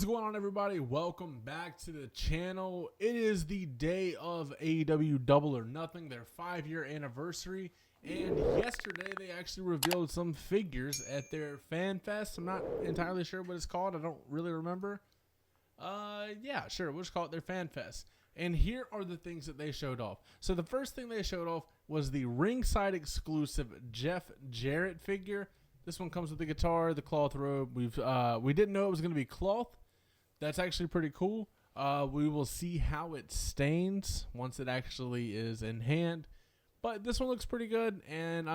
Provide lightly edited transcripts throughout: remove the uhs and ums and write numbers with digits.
What's going on, everybody? Welcome back to the channel. It is the day of AEW Double or Nothing, their 5-year anniversary. And yesterday, they actually revealed some figures at their Fan Fest. I'm not entirely sure what it's called. I don't really remember. Yeah, sure. We'll just call it their Fan Fest. And here are the things that they showed off. So the first thing they showed off was the ringside exclusive Jeff Jarrett figure. This one comes with the guitar, the cloth robe. We didn't know it was going to be cloth. That's actually pretty cool. We will see how it stains once it actually is in hand. But this one looks pretty good, and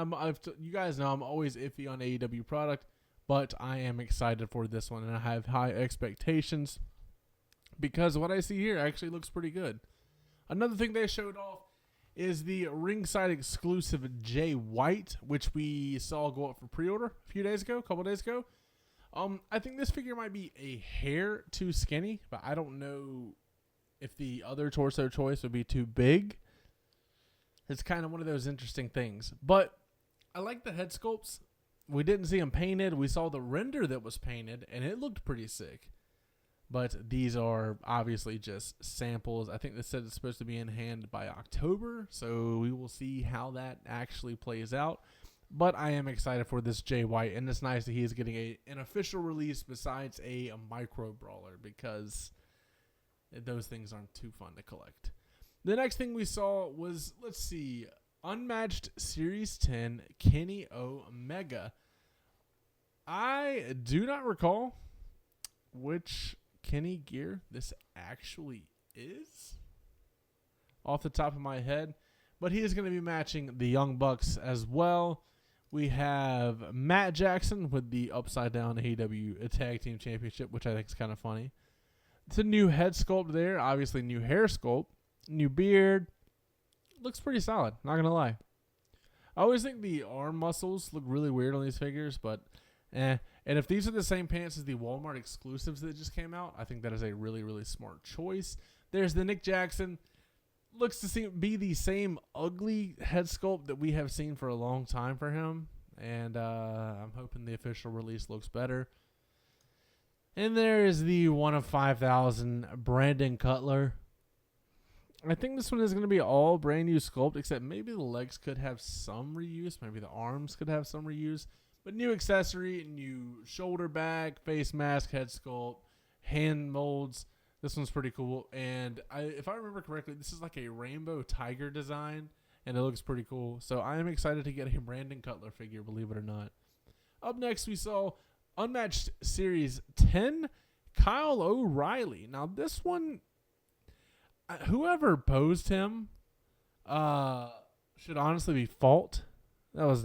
you guys know I'm always iffy on AEW product, but I am excited for this one, and I have high expectations because what I see here actually looks pretty good. Another thing they showed off is the ringside exclusive Jay White, which we saw go up for pre-order a couple days ago. I think this figure might be a hair too skinny, but I don't know if the other torso choice would be too big. It's kind of one of those interesting things. But I like the head sculpts. We didn't see them painted. We saw the render that was painted, and it looked pretty sick. But these are obviously just samples. I think they said it's supposed to be in hand by October, so we will see how that actually plays out. But I am excited for this Jay White, and it's nice that he is getting an official release besides a micro brawler, because those things aren't too fun to collect. The next thing we saw was, Unmatched Series 10 Kenny Omega. I do not recall which Kenny gear this actually is off the top of my head, but he is going to be matching the Young Bucks as well. We have Matt Jackson with the upside down AEW Tag Team Championship, which I think is kind of funny. It's a new head sculpt there, obviously new hair sculpt, new beard. Looks pretty solid, not going to lie. I always think the arm muscles look really weird on these figures, but And if these are the same pants as the Walmart exclusives that just came out, I think that is a really, really smart choice. There's the Nick Jackson. Looks to be the same ugly head sculpt that we have seen for a long time for him. And I'm hoping the official release looks better. And there is the 1 of 5,000 Brandon Cutler. I think this one is going to be all brand new sculpt, except maybe the legs could have some reuse. Maybe the arms could have some reuse. But new accessory, new shoulder bag, face mask, head sculpt, hand molds. This one's pretty cool. And if I remember correctly, this is like a rainbow tiger design, and it looks pretty cool. So I am excited to get a Brandon Cutler figure, believe it or not. Up next, we saw Unmatched Series 10, Kyle O'Reilly. Now, this one, whoever posed him should honestly be fault. That was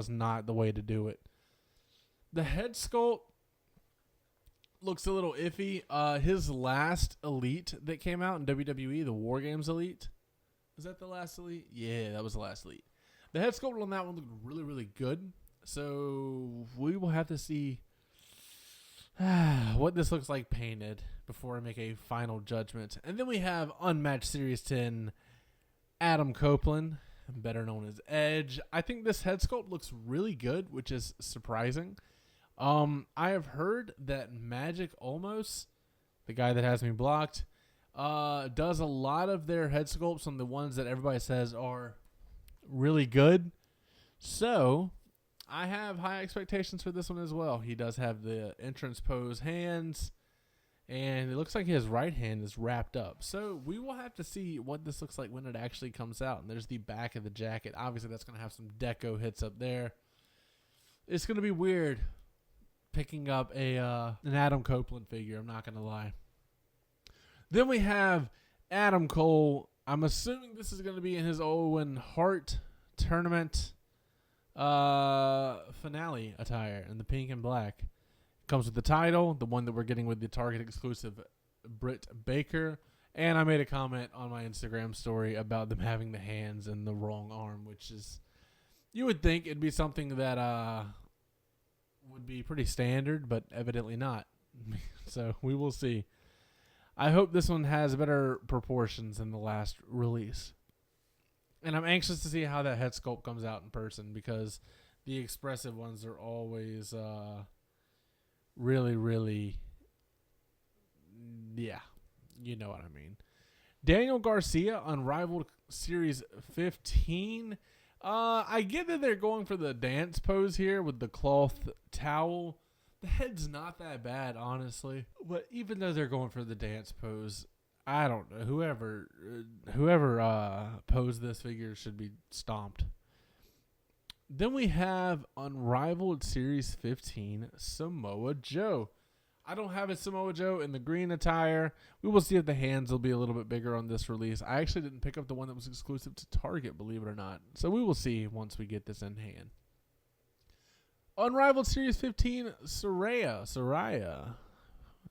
not the way to do it. The head sculpt looks a little iffy. His last Elite that came out in WWE, the War Games Elite. Was that the last Elite? Yeah, that was the last Elite. The head sculpt on that one looked really, really good. So we will have to see what this looks like painted before I make a final judgment. And then we have Unmatched Series 10 Adam Copeland, better known as Edge. I think this head sculpt looks really good, which is surprising. I have heard that Magic Olmos, the guy that has me blocked, does a lot of their head sculpts on the ones that everybody says are really good. So I have high expectations for this one as well. He does have the entrance pose hands, and it looks like his right hand is wrapped up. So we will have to see what this looks like when it actually comes out. And there's the back of the jacket. Obviously, that's going to have some deco hits up there. It's going to be weird picking up an Adam Copeland figure. I'm not going to lie. Then we have Adam Cole. I'm assuming this is going to be in his Owen Hart tournament finale attire in the pink and black. Comes with the title, the one that we're getting with the Target exclusive Britt Baker. And I made a comment on my Instagram story about them having the hands and the wrong arm, which is, you would think it'd be something that would be pretty standard, but evidently not. So we will see. I hope this one has better proportions than the last release. And I'm anxious to see how that head sculpt comes out in person, because the expressive ones are always really, really Yeah, you know what I mean. Daniel Garcia, Unrivaled Series 15. I get that they're going for the dance pose here with the cloth towel. The head's not that bad, honestly. But even though they're going for the dance pose, I don't know. Whoever posed this figure should be stomped. Then we have Unrivaled Series 15, Samoa Joe. I don't have a Samoa Joe in the green attire. We will see if the hands will be a little bit bigger on this release. I actually didn't pick up the one that was exclusive to Target, believe it or not. So we will see once we get this in hand. Unrivaled Series 15, Saraya.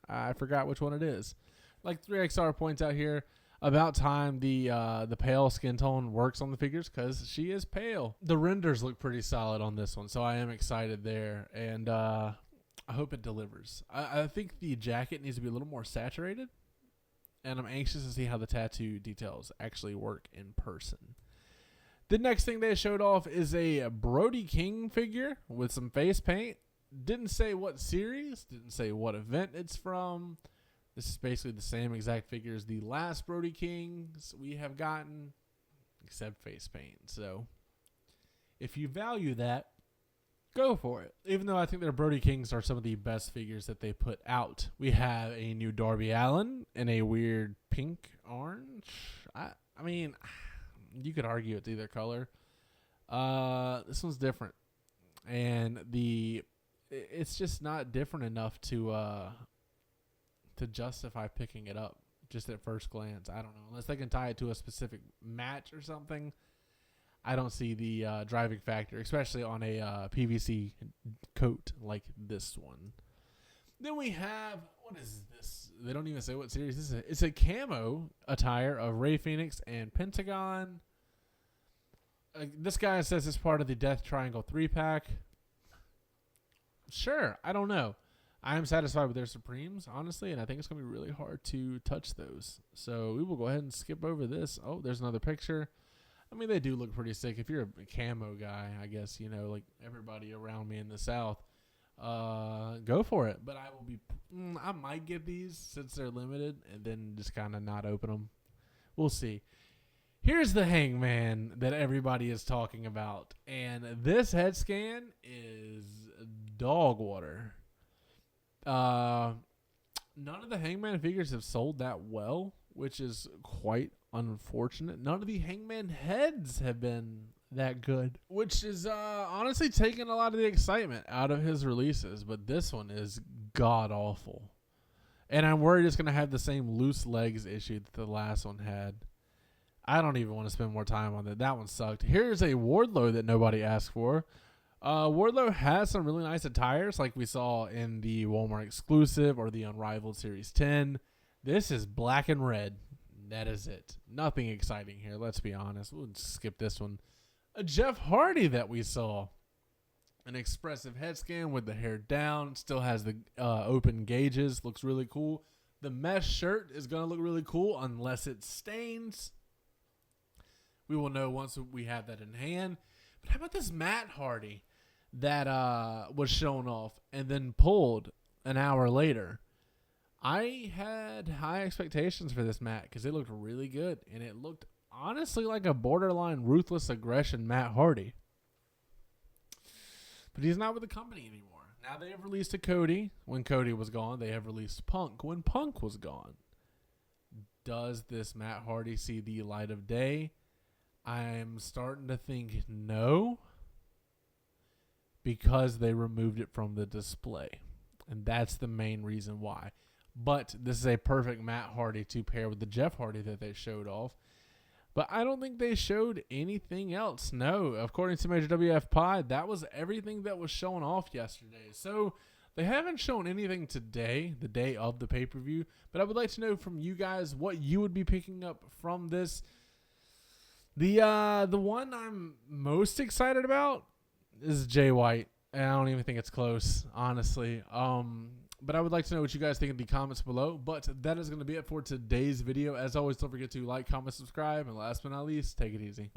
I forgot which one it is. Like 3XR points out here, about time the pale skin tone works on the figures because she is pale. The renders look pretty solid on this one, so I am excited there. And I hope it delivers. I think the jacket needs to be a little more saturated, and I'm anxious to see how the tattoo details actually work in person. The next thing they showed off is a Brody King figure with some face paint. Didn't say what series, didn't say what event it's from. This is basically the same exact figure as the last Brody Kings we have gotten, except face paint. So if you value that, go for it. Even though I think their Brody Kings are some of the best figures that they put out. We have a new Darby Allin in a weird pink orange. I mean, you could argue it's either color. This one's different. And it's just not different enough to justify picking it up just at first glance. I don't know. Unless they can tie it to a specific match or something. I don't see the driving factor, especially on a PVC coat like this one. Then we have, what is this? They don't even say what series this is. It's a camo attire of Rey Fenix and Pentagon. This guy says it's part of the Death Triangle 3-pack. Sure, I don't know. I am satisfied with their Supremes, honestly, and I think it's going to be really hard to touch those. So we will go ahead and skip over this. Oh, there's another picture. I mean, they do look pretty sick. If you're a camo guy, I guess, you know, like everybody around me in the South, go for it. But I might get these since they're limited and then just kind of not open them. We'll see. Here's the Hangman that everybody is talking about. And this head scan is dog water. None of the Hangman figures have sold that well, which is quite unfortunate. None of the Hangman heads have been that good, which is honestly taking a lot of the excitement out of his releases. But this one is god awful, and I'm worried it's gonna have the same loose legs issue that the last one had. I don't even want to spend more time on that. That one sucked. Here's a Wardlow that nobody asked for. Wardlow has some really nice attires like we saw in the Walmart exclusive or the Unrivaled Series 10. This is black and red. That is it. Nothing exciting here. Let's be honest. We'll skip this one. A Jeff Hardy that we saw. An expressive head scan with the hair down. Still has the open gauges. Looks really cool. The mesh shirt is going to look really cool unless it stains. We will know once we have that in hand. But how about this Matt Hardy that was shown off and then pulled an hour later? I had high expectations for this Matt because it looked really good. And it looked honestly like a borderline ruthless aggression Matt Hardy. But he's not with the company anymore. Now they have released a Cody. When Cody was gone, they have released Punk when Punk was gone. Does this Matt Hardy see the light of day? I'm starting to think no, because they removed it from the display. And that's the main reason why. But this is a perfect Matt Hardy to pair with the Jeff Hardy that they showed off. But I don't think they showed anything else. No, according to Major WF Pod, that was everything that was shown off yesterday. So they haven't shown anything today, the day of the pay-per-view. But I would like to know from you guys what you would be picking up from this. The one I'm most excited about is Jay White. And I don't even think it's close, honestly. But I would like to know what you guys think in the comments below. But that is going to be it for today's video. As always, don't forget to like, comment, subscribe. And last but not least, take it easy.